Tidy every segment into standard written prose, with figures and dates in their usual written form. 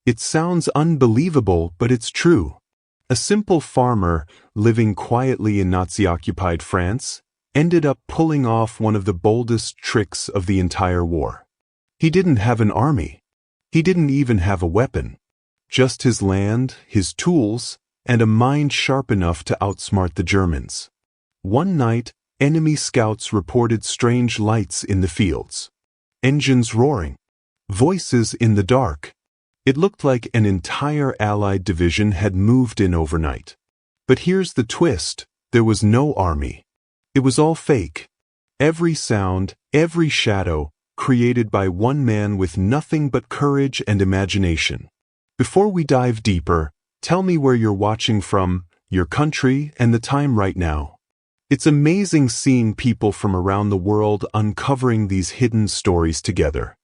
It sounds unbelievable, but it's true. A simple farmer, living quietly in Nazi-occupied France, ended up pulling off one of the boldest tricks of the entire war. He didn't have an army. He didn't even have a weapon. Just his land, his tools, and a mind sharp enough to outsmart the Germans. One night, enemy scouts reported strange lights in the fields. Engines roaring. Voices in the dark. It looked like an entire Allied division had moved in overnight. But here's the twist: there was no army. It was all fake. Every sound, every shadow, created by one man with nothing but courage and imagination. Before we dive deeper, tell me where you're watching from, your country, and the time right now. It's amazing seeing people from around the world uncovering these hidden stories together.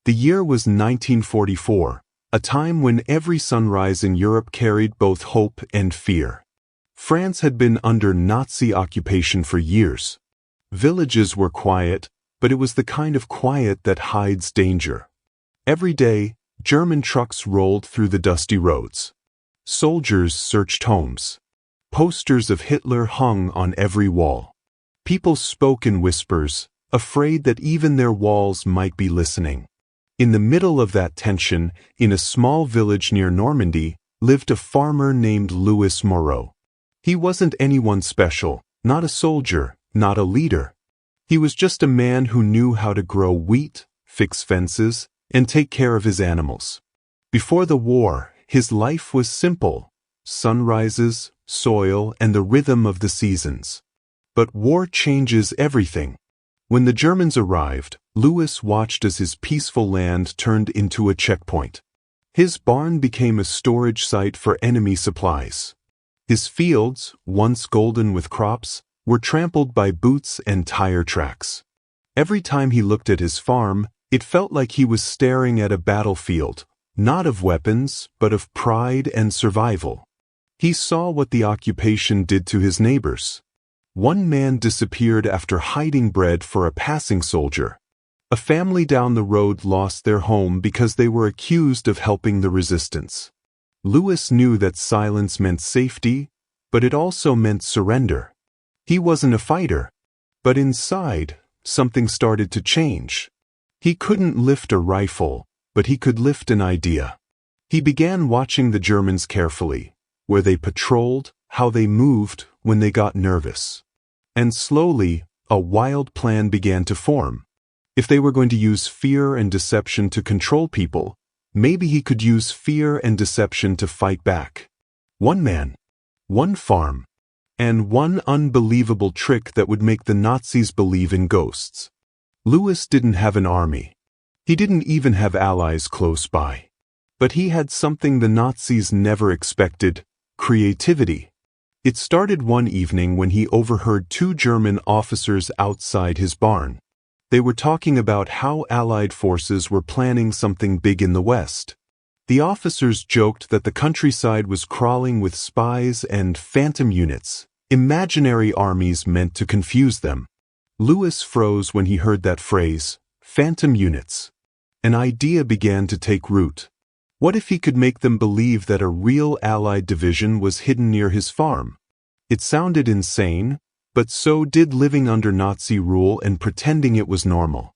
The year was 1944, a time when every sunrise in Europe carried both hope and fear. France had been under Nazi occupation for years. Villages were quiet, but it was the kind of quiet that hides danger. Every day, German trucks rolled through the dusty roads. Soldiers searched homes. Posters of Hitler hung on every wall. People spoke in whispers, afraid that even their walls might be listening. In the middle of that tension, in a small village near Normandy, lived a farmer named Louis Moreau. He wasn't anyone special, not a soldier, not a leader. He was just a man who knew how to grow wheat, fix fences, and take care of his animals. Before the war, his life was simple: sunrises, soil, and the rhythm of the seasons. But war changes everything. When the Germans arrived, Louis watched as his peaceful land turned into a checkpoint. His barn became a storage site for enemy supplies. His fields, once golden with crops, were trampled by boots and tire tracks. Every time he looked at his farm, it felt like he was staring at a battlefield, not of weapons, but of pride and survival. He saw what the occupation did to his neighbors. One man disappeared after hiding bread for a passing soldier. A family down the road lost their home because they were accused of helping the resistance. Louis knew that silence meant safety, but it also meant surrender. He wasn't a fighter, but inside, something started to change. He couldn't lift a rifle, but he could lift an idea. He began watching the Germans carefully, where they patrolled, how they moved when they got nervous. And slowly, a wild plan began to form. If they were going to use fear and deception to control people, maybe he could use fear and deception to fight back. One man, one farm, and one unbelievable trick that would make the Nazis believe in ghosts. Louis didn't have an army. He didn't even have allies close by. But he had something the Nazis never expected: creativity. It started one evening when he overheard two German officers outside his barn. They were talking about how Allied forces were planning something big in the West. The officers joked that the countryside was crawling with spies and phantom units, imaginary armies meant to confuse them. Louis froze when he heard that phrase, phantom units. An idea began to take root. What if he could make them believe that a real Allied division was hidden near his farm? It sounded insane, but so did living under Nazi rule and pretending it was normal.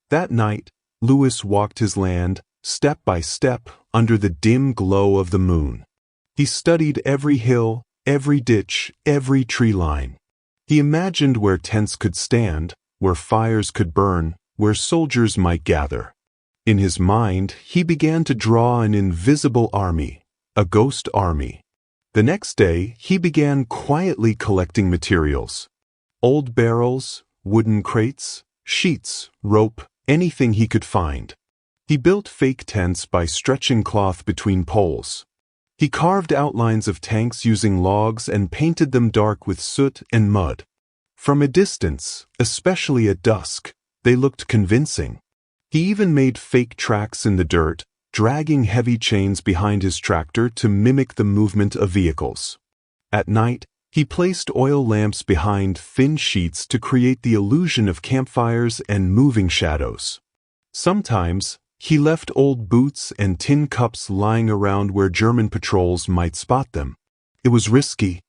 That night, Louis walked his land, step by step, under the dim glow of the moon. He studied every hill, every ditch, every tree line. He imagined where tents could stand, where fires could burn, where soldiers might gather. In his mind, he began to draw an invisible army, a ghost army. The next day, he began quietly collecting materials. Old barrels, wooden crates, sheets, rope, anything he could find. He built fake tents by stretching cloth between poles. He carved outlines of tanks using logs and painted them dark with soot and mud. From a distance, especially at dusk, they looked convincing. He even made fake tracks in the dirt, dragging heavy chains behind his tractor to mimic the movement of vehicles. At night, he placed oil lamps behind thin sheets to create the illusion of campfires and moving shadows. Sometimes, He left old boots and tin cups lying around where German patrols might spot them. It was risky.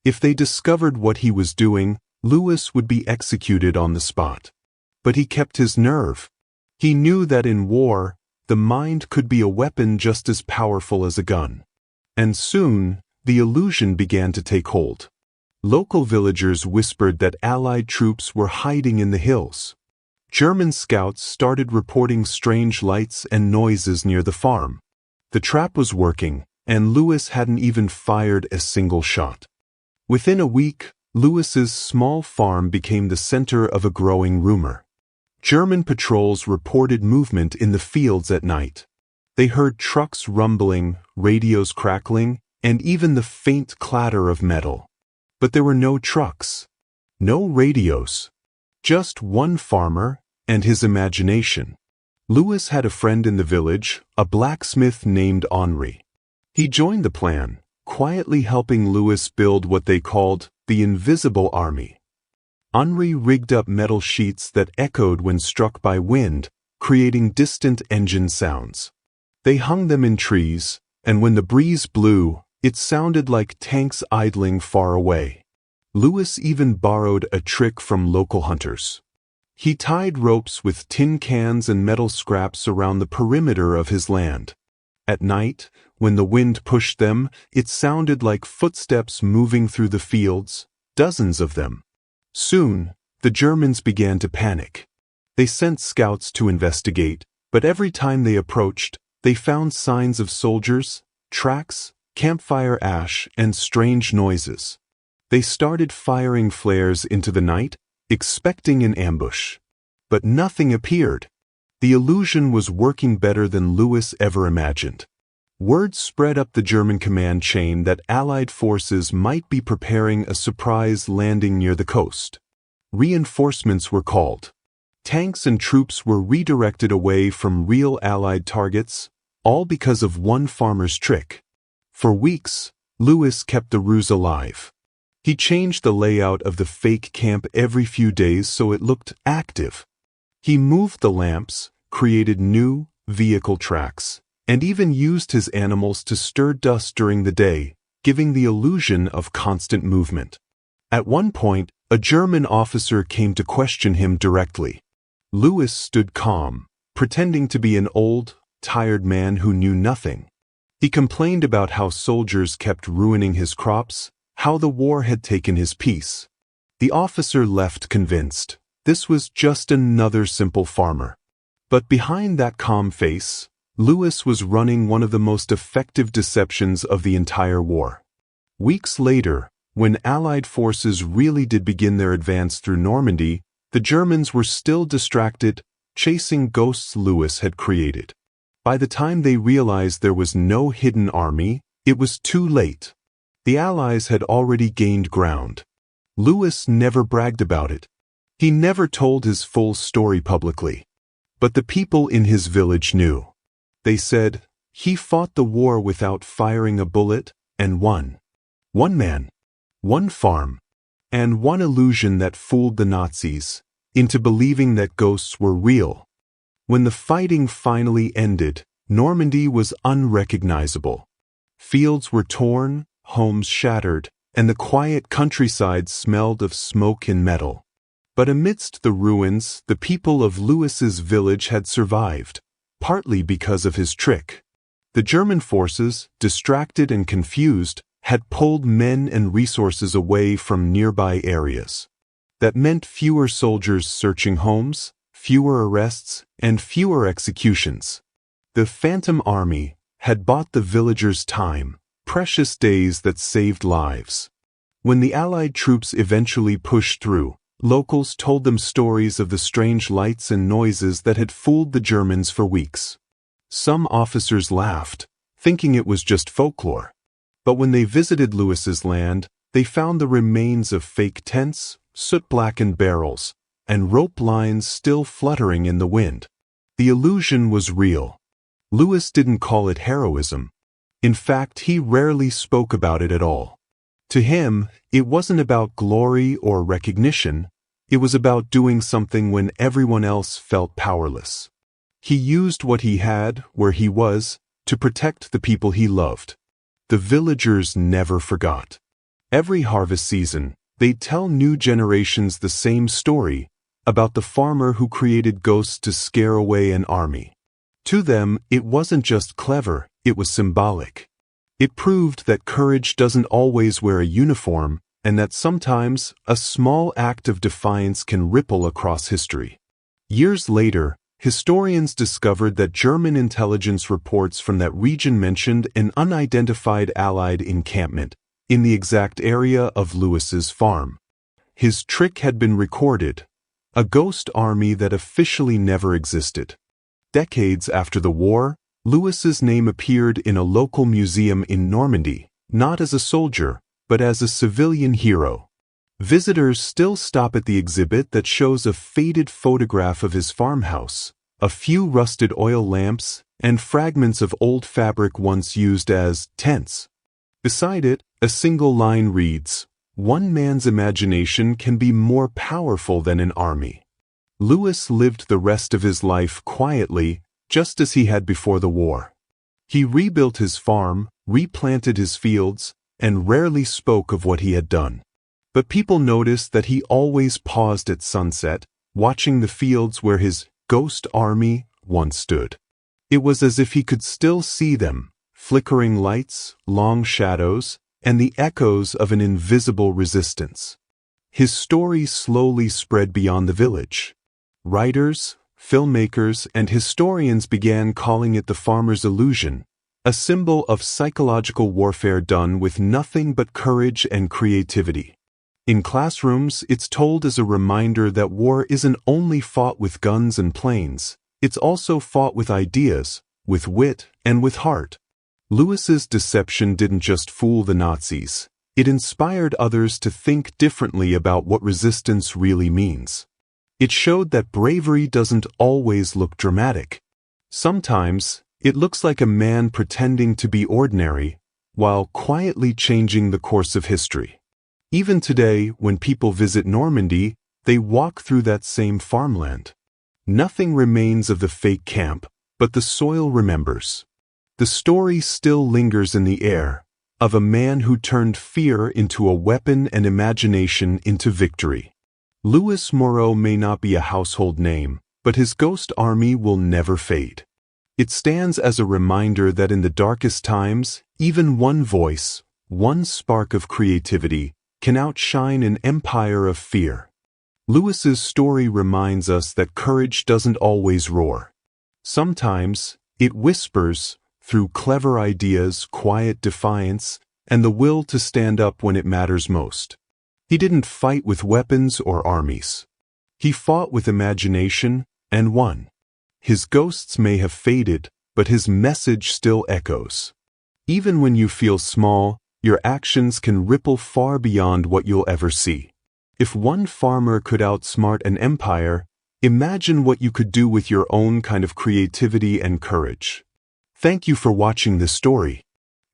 If they discovered what he was doing, Lewis would be executed on the spot. But he kept his nerve. He knew that in war, the mind could be a weapon just as powerful as a gun. And soon, the illusion began to take hold. Local villagers whispered that Allied troops were hiding in the hills. German scouts started reporting strange lights and noises near the farm. The trap was working, and Lewis hadn't even fired a single shot. Within a week, Lewis's small farm became the center of a growing rumor. German patrols reported movement in the fields at night. They heard trucks rumbling, radios crackling, and even the faint clatter of metal. But there were no trucks, no radios, just one farmer and his imagination. Lewis had a friend in the village, a blacksmith named Henri. He joined the plan, quietly helping Lewis build what they called the Invisible Army. Henri rigged up metal sheets that echoed when struck by wind, creating distant engine sounds. They hung them in trees, and when the breeze blew, it sounded like tanks idling far away. Lewis even borrowed a trick from local hunters. He tied ropes with tin cans and metal scraps around the perimeter of his land. At night, when the wind pushed them, it sounded like footsteps moving through the fields, dozens of them. Soon, the Germans began to panic. They sent scouts to investigate, but every time they approached, they found signs of soldiers, tracks, campfire ash, and strange noises. They started firing flares into the night, expecting an ambush. But nothing appeared. The illusion was working better than Lewis ever imagined. Word spread up the German command chain that Allied forces might be preparing a surprise landing near the coast. Reinforcements were called. Tanks and troops were redirected away from real Allied targets, all because of one farmer's trick. For weeks, Lewis kept the ruse alive. He changed the layout of the fake camp every few days so it looked active. He moved the lamps, created new vehicle tracks, and even used his animals to stir dust during the day, giving the illusion of constant movement. At one point, a German officer came to question him directly. Lewis stood calm, pretending to be an old, tired man who knew nothing. He complained about how soldiers kept ruining his crops, how the war had taken his peace. The officer left convinced. This was just another simple farmer. But behind that calm face, Lewis was running one of the most effective deceptions of the entire war. Weeks later, when Allied forces really did begin their advance through Normandy, the Germans were still distracted, chasing ghosts Lewis had created. By the time they realized there was no hidden army, it was too late. The Allies had already gained ground. Lewis never bragged about it. He never told his full story publicly. But the people in his village knew. They said, he fought the war without firing a bullet, and won. One man, one farm, and one illusion that fooled the Nazis into believing that ghosts were real. When the fighting finally ended, Normandy was unrecognizable. Fields were torn, homes shattered, and the quiet countryside smelled of smoke and metal. But amidst the ruins, the people of Lewis's village had survived, partly because of his trick. The German forces, distracted and confused, had pulled men and resources away from nearby areas. That meant fewer soldiers searching homes, fewer arrests, and fewer executions. The Phantom Army had bought the villagers time, precious days that saved lives. When the Allied troops eventually pushed through, locals told them stories of the strange lights and noises that had fooled the Germans for weeks. Some officers laughed, thinking it was just folklore. But when they visited Lewis's land, they found the remains of fake tents, soot-blackened barrels, and rope lines still fluttering in the wind. The illusion was real. Lewis didn't call it heroism. In fact, he rarely spoke about it at all. To him, it wasn't about glory or recognition. It was about doing something when everyone else felt powerless. He used what he had, where he was, to protect the people he loved. The villagers never forgot. Every harvest season, they'd tell new generations the same story about the farmer who created ghosts to scare away an army. To them, it wasn't just clever, it was symbolic. It proved that courage doesn't always wear a uniform, and that sometimes a small act of defiance can ripple across history. Years later, historians discovered that German intelligence reports from that region mentioned an unidentified Allied encampment in the exact area of Lewis's farm. His trick had been recorded, a ghost army that officially never existed. Decades after the war, Lewis's name appeared in a local museum in Normandy, not as a soldier, but as a civilian hero. Visitors still stop at the exhibit that shows a faded photograph of his farmhouse, a few rusted oil lamps, and fragments of old fabric once used as tents. Beside it, a single line reads, "One man's imagination can be more powerful than an army." Lewis lived the rest of his life quietly, just as he had before the war. He rebuilt his farm, replanted his fields, and rarely spoke of what he had done. But people noticed that he always paused at sunset, watching the fields where his ghost army once stood. It was as if he could still see them, flickering lights, long shadows, and the echoes of an invisible resistance. His story slowly spread beyond the village. Writers, filmmakers, and historians began calling it the farmer's illusion, a symbol of psychological warfare done with nothing but courage and creativity. In classrooms, it's told as a reminder that war isn't only fought with guns and planes, it's also fought with ideas, with wit, and with heart. Lewis's deception didn't just fool the Nazis, it inspired others to think differently about what resistance really means. It showed that bravery doesn't always look dramatic. Sometimes, it looks like a man pretending to be ordinary, while quietly changing the course of history. Even today, when people visit Normandy, they walk through that same farmland. Nothing remains of the fake camp, but the soil remembers. The story still lingers in the air, of a man who turned fear into a weapon and imagination into victory. Louis Moreau may not be a household name, but his ghost army will never fade. It stands as a reminder that in the darkest times, even one voice, one spark of creativity, can outshine an empire of fear. Lewis's story reminds us that courage doesn't always roar. Sometimes, it whispers, through clever ideas, quiet defiance, and the will to stand up when it matters most. He didn't fight with weapons or armies. He fought with imagination, and won. His ghosts may have faded, but his message still echoes. Even when you feel small, your actions can ripple far beyond what you'll ever see. If one farmer could outsmart an empire, imagine what you could do with your own kind of creativity and courage. Thank you for watching this story.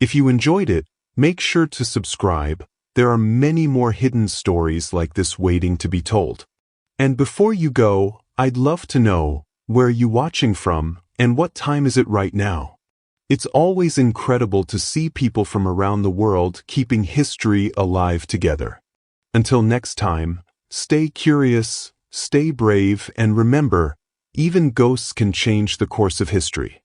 If you enjoyed it, make sure to subscribe. There are many more hidden stories like this waiting to be told. And before you go, I'd love to know, where are you watching from, and what time is it right now? It's always incredible to see people from around the world keeping history alive together. Until next time, stay curious, stay brave, and remember, even ghosts can change the course of history.